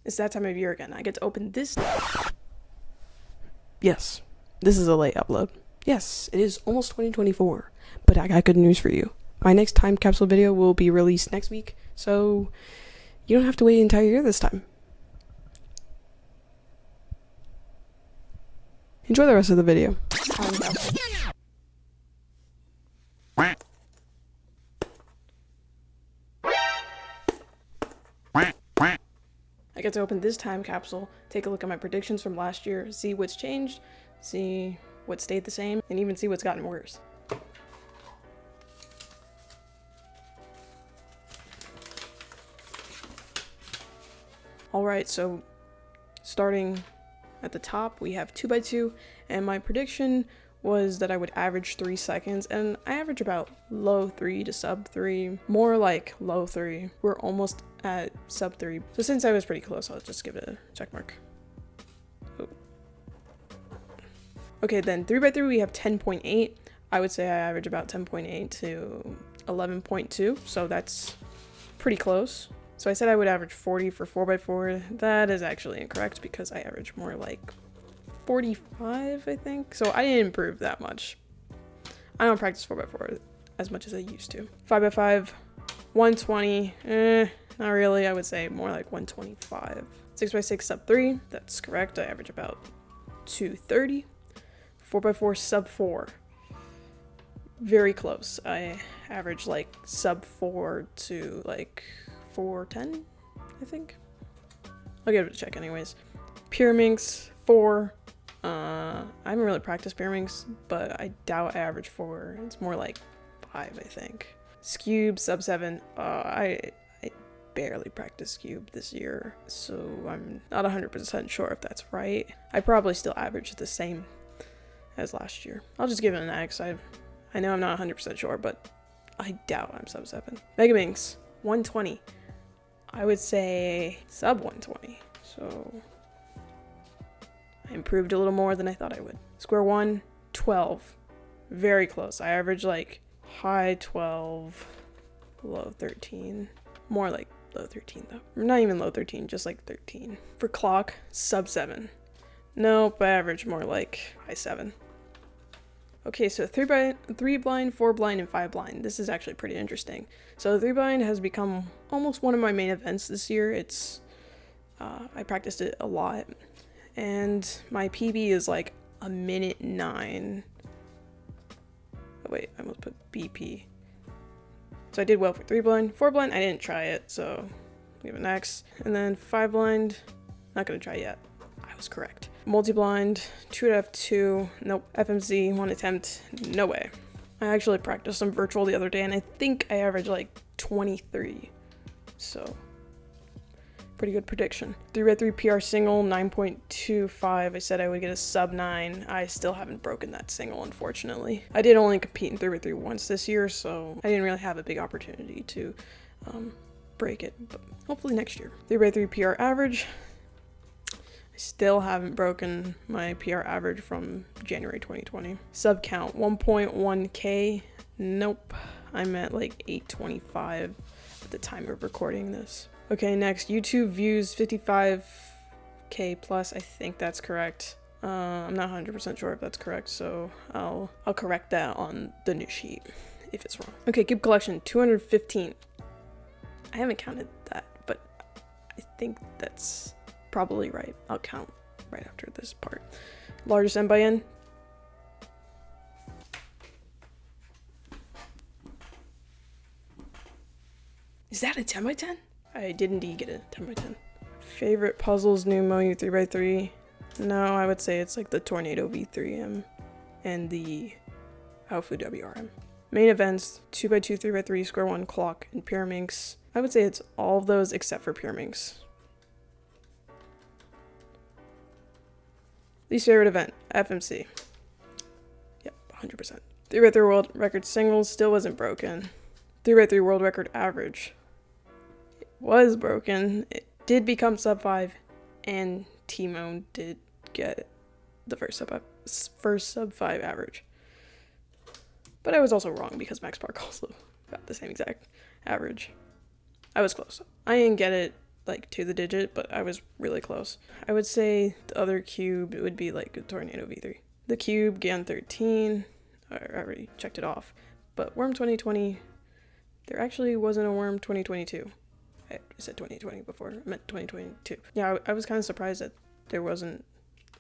It's that time of year again. I get to open this. Yes, this is a late upload. Yes, it is almost 2024, but I got good news for you. My next time capsule video will be released next week, so you don't have to wait an entire year this time. Enjoy the rest of the video. I get to open this time capsule, take a look at my predictions from last year, see what's changed, see what stayed the same, and even see what's gotten worse. Alright, so starting at the top, we have 2x2, and my prediction was that I would average 3 seconds, and I average about low 3 to sub 3, more like low 3. We're almost at sub 3, so since I was pretty close, I'll just give it a check mark. Oh. Okay, then 3x3 we have 10.8. I would say I average about 10.8 to 11.2, so that's pretty close. So I said I would average 40 for 4x4. That is actually incorrect because I average more like 45, I think. So I didn't improve that much. I don't practice 4x4 as much as I used to. 5x5, 120. Not really. I would say more like 125. 6x6 sub 3. That's correct. I average about 230. 4x4 sub 4. Very close. I average like sub 4 to like 410, I think. I'll give it a check anyways. Pyraminx 4. I haven't really practiced Pyraminx, but I doubt I average 4. It's more like 5, I think. Scube sub 7. I barely practiced Cube this year, so I'm not 100% sure if that's right. I probably still average the same as last year. I'll just give it an X. I know I'm not 100% sure, but I doubt I'm sub 7. Megaminx 120. I would say sub 120. So I improved a little more than I thought I would. Square 1, 12. Very close. I average like high 12, low 13. More like low 13 though. Not even low 13, just like 13. For clock, sub 7. Nope, I average more like high 7. Okay, so 3 blind, 4 blind, and 5 blind. This is actually pretty interesting. So 3 blind has become almost one of my main events this year. It's I practiced it a lot, and my PB is like a minute 9. Oh wait, I almost put BP. So I did well for 3 blind. 4 blind, I didn't try it, so I'll give it an X. And then 5 blind, not gonna try yet. I was correct. Multi-blind, 2.2, nope. FMC, 1 attempt, no way. I actually practiced some virtual the other day, and I think I averaged like 23. So, pretty good prediction. 3x3 PR single, 9.25. I said I would get a sub 9. I still haven't broken that single, unfortunately. I did only compete in 3x3 once this year, so I didn't really have a big opportunity to break it, but hopefully next year. 3x3 PR average. I still haven't broken my PR average from January 2020. Sub count 1.1k. Nope. I'm at like 825 at the time of recording this. Okay, next, YouTube views 55k plus. I think that's correct. I'm not 100% sure if that's correct, so I'll correct that on the new sheet if it's wrong. Okay, Cube collection 215. I haven't counted that, but I think that's probably right. I'll count right after this part. Largest N by N. Is that a 10 by 10? I did indeed get a 10 by 10. Favorite puzzles, new Moyu 3x3. No, I would say it's like the Tornado V3M and the Aofu WRM. Main events, 2x2, 3x3, Square 1, Clock, and Pyraminx. I would say it's all of those except for Pyraminx. Least favorite event, FMC. Yep, 100%. 3x3 world record singles still wasn't broken. 3x3 world record average. It was broken. It did become sub 5, and Timo did get the first sub 5 average. But I was also wrong because Max Park also got the same exact average. I was close. I didn't get it like to the digit, but I was really close. I would say the other cube would be like a Tornado V3. The cube, GAN 13, I already checked it off. But Worm 2020, there actually wasn't a Worm 2022. I said 2020 before, I meant 2022. Yeah, I was kind of surprised that there wasn't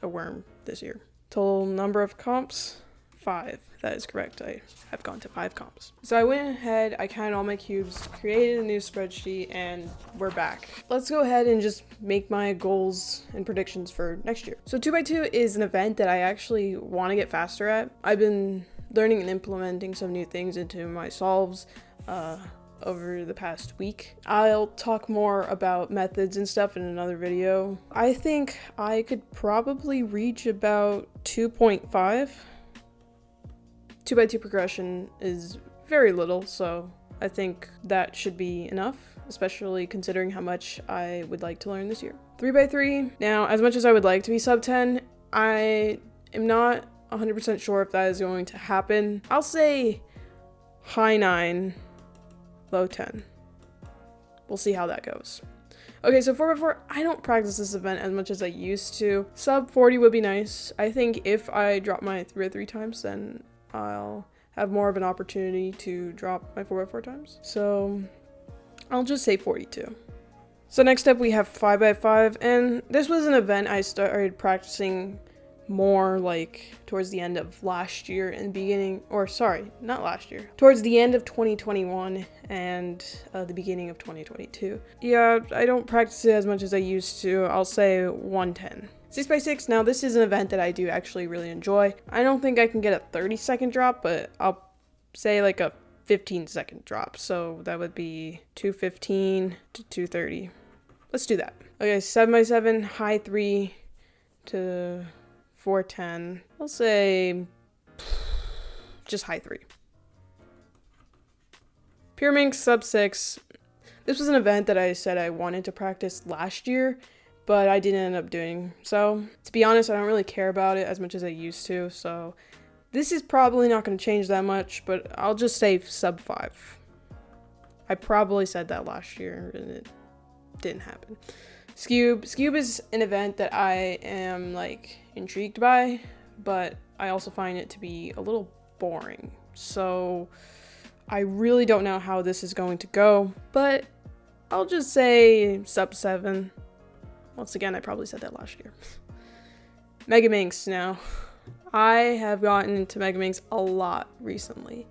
a Worm this year. Total number of comps, 5. That is correct. I have gone to 5 comps. So I went ahead, I counted all my cubes, created a new spreadsheet, and we're back. Let's go ahead and just make my goals and predictions for next year. So 2x2 is an event that I actually want to get faster at. I've been learning and implementing some new things into my solves over the past week. I'll talk more about methods and stuff in another video. I think I could probably reach about 2.5. 2x2 progression is very little, so I think that should be enough, especially considering how much I would like to learn this year. 3x3, now as much as I would like to be sub 10, I am not 100% sure if that is going to happen. I'll say high 9, low 10. We'll see how that goes. Okay, so 4x4, I don't practice this event as much as I used to. Sub 40 would be nice. I think if I drop my 3x3 times, then I'll have more of an opportunity to drop my 4x4 times. So I'll just say 42. So next up we have 5x5, and this was an event I started practicing more like towards the end of last year and beginning, or sorry, not last year, towards the end of 2021 and the beginning of 2022. Yeah, I don't practice it as much as I used to. I'll say 110. 6x6, now this is an event that I do actually really enjoy. I don't think I can get a 30-second drop, but I'll say like a 15-second drop. So that would be 215 to 230. Let's do that. Okay, 7x7, high 3 to 410. I'll say just high 3. Pyraminx, sub 6. This was an event that I said I wanted to practice last year, but I didn't end up doing. So to be honest, I don't really care about it as much as I used to. So this is probably not going to change that much, but I'll just say sub 5. I probably said that last year and it didn't happen. Skewb is an event that I am like intrigued by, but I also find it to be a little boring. So I really don't know how this is going to go, but I'll just say sub 7. Once again, I probably said that last year. Megaminx now. I have gotten into Megaminx a lot recently,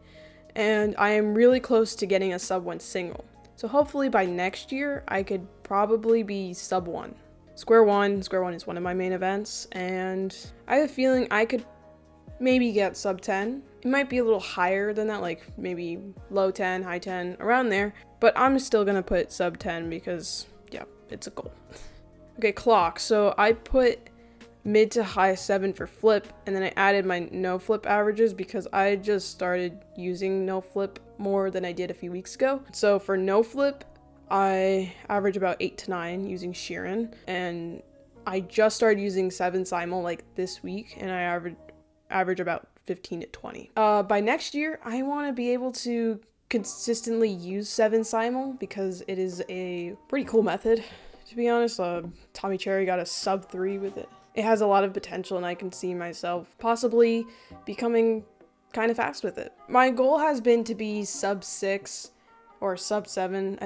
and I am really close to getting a sub 1 single. So hopefully by next year, I could probably be sub 1. Square one is one of my main events, and I have a feeling I could maybe get sub 10. It might be a little higher than that, like maybe low 10, high 10, around there, but I'm still gonna put sub 10 because, yeah, it's a goal. Okay, clock. So I put mid to high 7 for flip, and then I added my no flip averages because I just started using no flip more than I did a few weeks ago. So for no flip, I average about 8 to 9 using Sheeran, and I just started using 7 simul like this week, and I average about 15 to 20. By next year, I want to be able to consistently use 7 simul because it is a pretty cool method. To be honest, Tommy Cherry got a sub 3 with it. It has a lot of potential, and I can see myself possibly becoming kind of fast with it. My goal has been to be sub 6 or sub 7.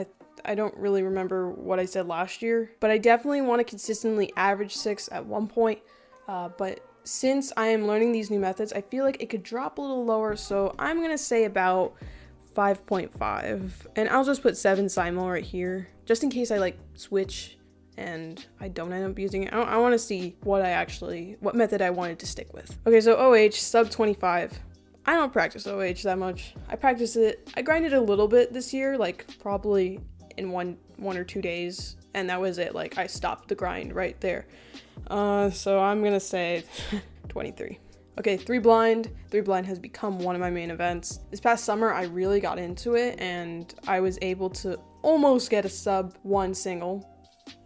I don't really remember what I said last year, but I definitely want to consistently average 6 at one point. But since I am learning these new methods, I feel like it could drop a little lower, so I'm going to say about 5.5, and I'll just put 7 simul right here just in case I like switch and I don't end up using it. I want to see what method I wanted to stick with. Okay, so OH sub 25. I don't practice OH that much. I practice it. I grinded a little bit this year, like probably in one or 2 days, and that was it. Like I stopped the grind right there. So I'm gonna say 23. Okay, 3 blind. 3 blind has become one of my main events. This past summer, I really got into it, and I was able to almost get a sub 1 single.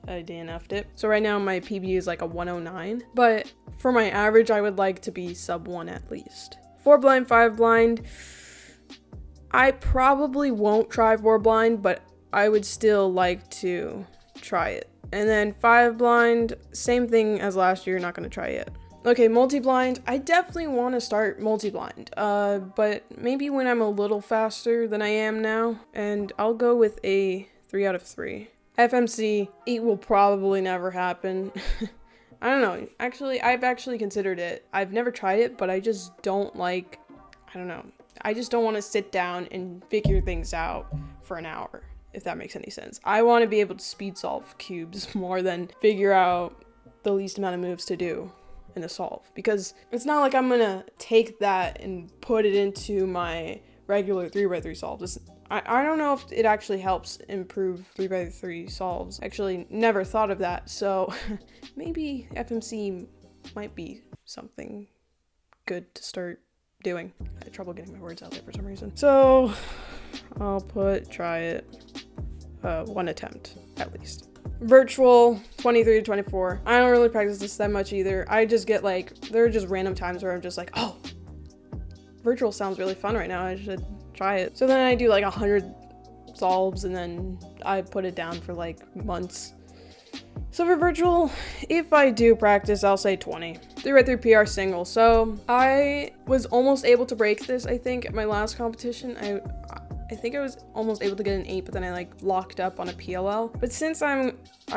I DNF'd it. So right now my PB is like a 109, but for my average, I would like to be sub 1 at least. 4 blind, 5 blind. I probably won't try 4 blind, but I would still like to try it. And then 5 blind, same thing as last year, not gonna try it. Okay, multi-blind, I definitely want to start multi-blind, but maybe when I'm a little faster than I am now, and I'll go with a 3 out of 3. FMC, it will probably never happen. I don't know, actually, I've actually considered it. I've never tried it, but I just don't like, I don't know, I just don't want to sit down and figure things out for an hour, if that makes any sense. I want to be able to speed solve cubes more than figure out the least amount of moves to do in a solve, because it's not like I'm gonna take that and put it into my regular 3x3 solves. I don't know if it actually helps improve 3x3 solves. Actually never thought of that, so maybe FMC might be something good to start doing. I had trouble getting my words out there for some reason, so I'll try it 1 attempt at least. Virtual 23 to 24. I don't really practice this that much either. I just get like, there are just random times where I'm just like, oh, virtual sounds really fun right now, I should try it. So then I do like 100 solves and then I put it down for like months. So for virtual, if I do practice, I'll say 20. 3x3 PR single. So I was almost able to break this, I think, at my last competition. I think I was almost able to get an 8, but then I like locked up on a PLL. But since I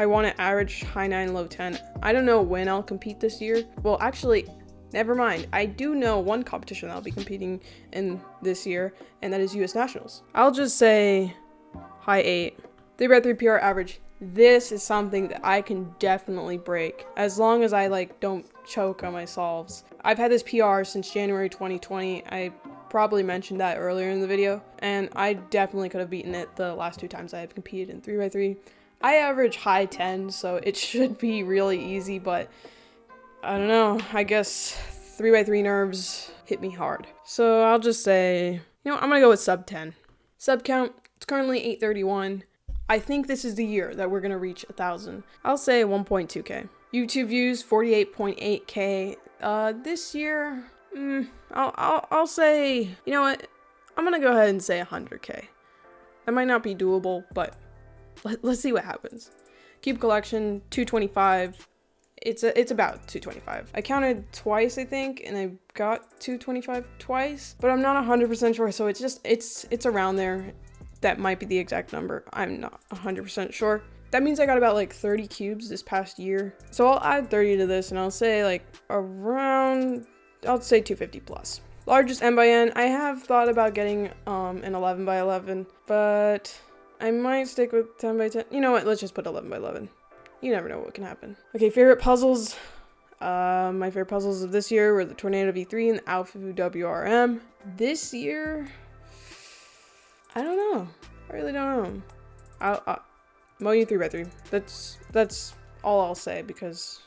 want to average high 9, low 10, I don't know when I'll compete this year. Well, actually, never mind. I do know one competition that I'll be competing in this year, and that is US Nationals. I'll just say high 8. 3x3 PR average. This is something that I can definitely break as long as I like don't choke on my solves. I've had this PR since January 2020. I probably mentioned that earlier in the video, and I definitely could have beaten it the last 2 times I have competed in 3x3. I average high 10, so it should be really easy, but I don't know. I guess 3x3 nerves hit me hard. So I'll just say, you know, I'm gonna go with sub 10. Sub count, it's currently 831. I think this is the year that we're gonna reach 1,000. I'll say 1.2k. YouTube views 48.8k. This year, I'll say, you know what? I'm gonna go ahead and say 100k. That might not be doable, but let's see what happens. Cube collection 225. It's about 225. I counted twice, I think, and I got 225 twice, but I'm not 100% sure. So it's around there. That might be the exact number. I'm not 100% sure. That means I got about like 30 cubes this past year. So I'll add 30 to this and I'll say like around, I'll say 250 plus. Largest N by N. I have thought about getting an 11 by 11, but I might stick with 10 by 10. You know what? Let's just put 11 by 11. You never know what can happen. Okay, favorite puzzles. My favorite puzzles of this year were the Tornado V3 and the Alpha WRM. This year, I don't know. I really don't know. Moyu 3x3. That's all I'll say because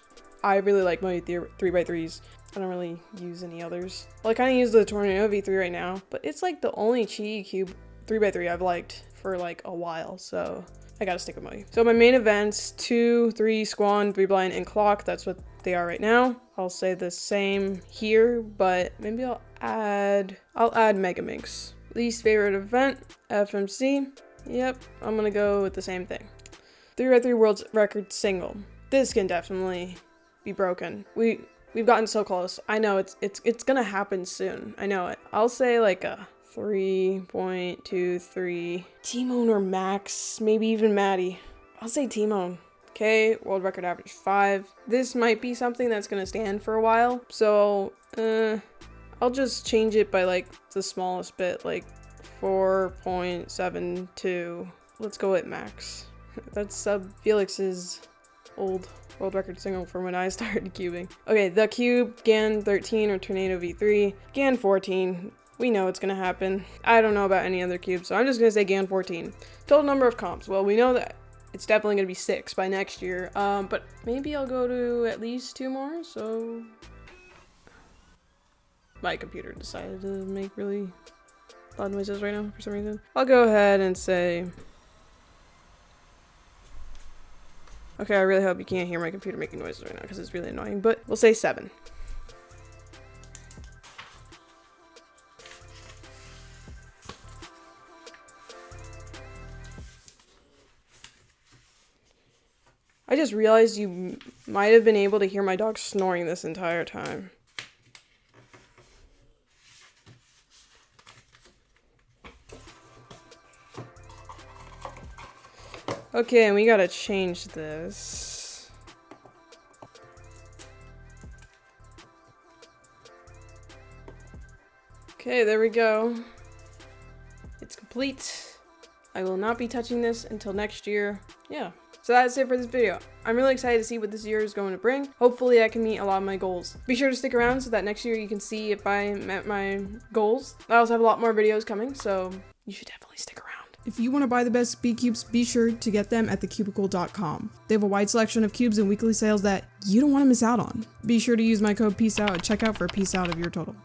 I really like Moyu 3x3s. I don't really use any others. Well, I kind of use the Tornado V3 right now, but it's like the only Chi Cube 3x3 I've liked for like a while, so I gotta stick with Moyu. So my main events, 2, 3, Squan, 3 blind, and clock. That's what they are right now. I'll say the same here, but maybe I'll add Megaminx. Least favorite event, FMC. Yep, I'm gonna go with the same thing. 3x3 world's record single. This can definitely be broken. We've gotten so close. I know it's gonna happen soon. I know it. I'll say like a 3.23. Timon or Max, maybe even Maddie. I'll say Timon. Okay, world record average 5. This might be something that's gonna stand for a while. So, I'll just change it by like the smallest bit, like 4.72. Let's go with Max. That's sub Felix's old world record single from when I started cubing. Okay, the cube, GAN 13 or Tornado V3, GAN 14. We know it's gonna happen. I don't know about any other cubes, so I'm just gonna say GAN 14. Total number of comps. Well, we know that it's definitely gonna be 6 by next year, but maybe I'll go to at least 2 more, so... My computer decided to make really loud noises right now for some reason. I'll go ahead and say... Okay, I really hope you can't hear my computer making noises right now because it's really annoying, but we'll say 7. just realized you might have been able to hear my dog snoring this entire time. Okay, and we gotta change this. Okay, there we go. It's complete. I will not be touching this until next year. Yeah. So that's it for this video. I'm really excited to see what this year is going to bring. Hopefully I can meet a lot of my goals. Be sure to stick around so that next year you can see if I met my goals. I also have a lot more videos coming, so you should definitely stick around. If you want to buy the best speed cubes, be sure to get them at thecubicle.com. They have a wide selection of cubes and weekly sales that you don't want to miss out on. Be sure to use my code PEACEOUT at checkout for a piece out of your total.